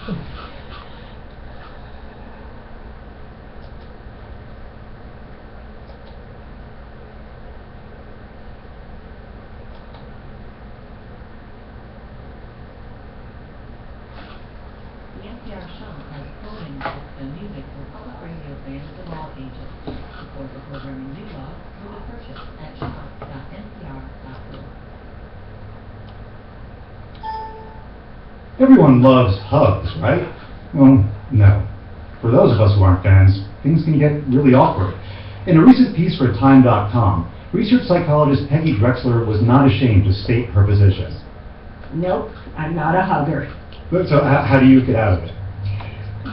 The NPR show has programming and music for public radio fans of all ages. Support the programming we love with a purchase at shop.npr.org. Everyone loves hugs, right? Well, no. For those of us who aren't fans, things can get really awkward. In a recent piece for Time.com, research psychologist Peggy Drexler was not ashamed to state her position. Nope, I'm not a hugger. So how do you get out of it?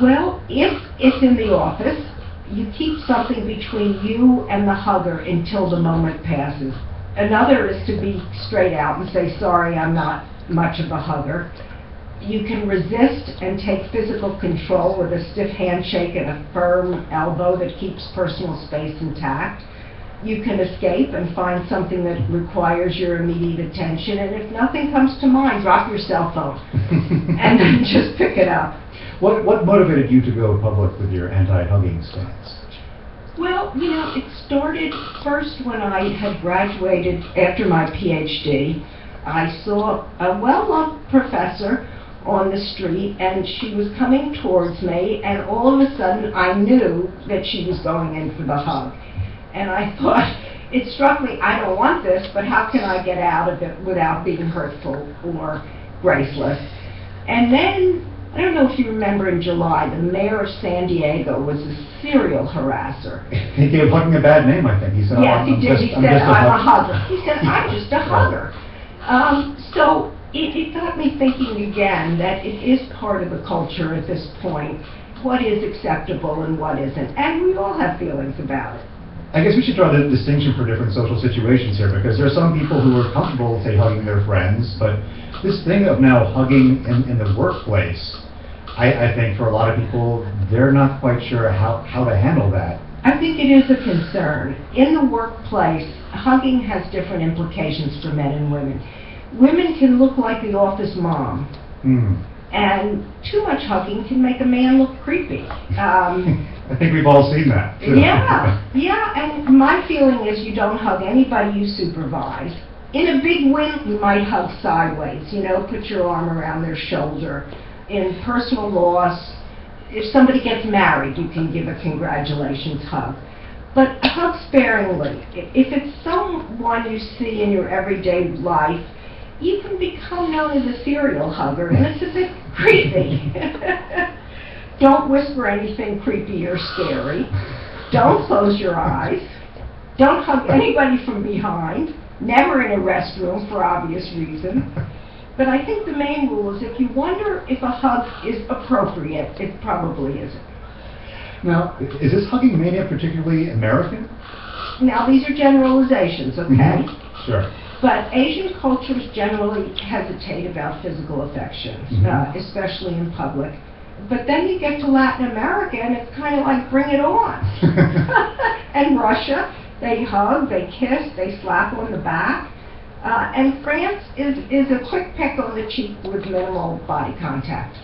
Well, if it's in the office, you keep something between you and the hugger until the moment passes. Another is to be straight out and say, sorry, I'm not much of a hugger. You can resist and take physical control with a stiff handshake and a firm elbow that keeps personal space intact. You can escape and find something that requires your immediate attention, and if nothing comes to mind, drop your cell phone and then just pick it up. What motivated you to go public with your anti-hugging stance? Well, you know, it started first when I had graduated after my PhD. I saw a well-loved professor on the street, and she was coming towards me, and all of a sudden I knew that she was going in for the hug. And I thought, it struck me, I don't want this, but how can I get out of it without being hurtful or graceless? And then, I don't know if you remember in July, the mayor of San Diego was a serial harasser. He gave hugging a bad name, I think. He said, yes, he did. He said, I'm a hugger. He said, I'm just a hugger. So it got me thinking again that it is part of the culture at this point, what is acceptable and what isn't. And we all have feelings about it. I guess we should draw the distinction for different social situations here, because there are some people who are comfortable, say, hugging their friends, but this thing of now hugging in the workplace, I think for a lot of people, they're not quite sure how to handle that. I think it is a concern. In the workplace, hugging has different implications for men and women. Women can look like the office mom, and too much hugging can make a man look creepy. I think we've all seen that. Yeah, and my feeling is you don't hug anybody you supervise. In a big win, you might hug sideways, you know, put your arm around their shoulder. In personal loss, if somebody gets married, you can give a congratulations hug. But hug sparingly. If it's someone you see in your everyday life, you can become known as a serial hugger, and it's a bit creepy. Don't whisper anything creepy or scary. Don't close your eyes. Don't hug anybody from behind. Never in a restroom for obvious reasons. But I think the main rule is if you wonder if a hug is appropriate, it probably isn't. Now, is this hugging mania particularly American? Now, these are generalizations, okay? Sure. But Asian cultures generally hesitate about physical affection, especially in public. But then you get to Latin America, and it's kind of like, bring it on. And Russia, they hug, they kiss, they slap on the back. And France is a quick peck on the cheek with minimal body contact.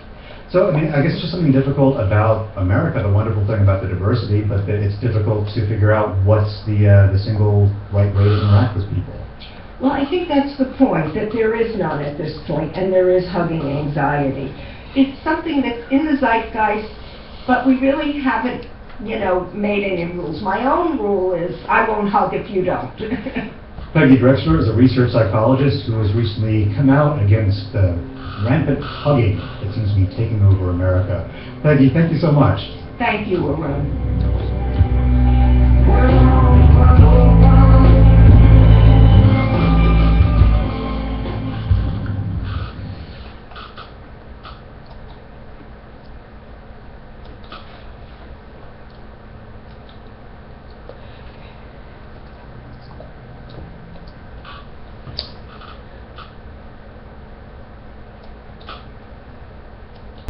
So, I mean, I guess it's just something difficult about America, the wonderful thing about the diversity, but that it's difficult to figure out what's the single right way to interact with people. Well, I think that's the point, that there is none at this point, and there is hugging anxiety. It's something that's in the zeitgeist, but we really haven't, you know, made any rules. My own rule is, I won't hug if you don't. Peggy Drexler is a research psychologist who has recently come out against the rampant hugging that seems to be taking over America. Peggy, thank you so much. Thank you, Arun.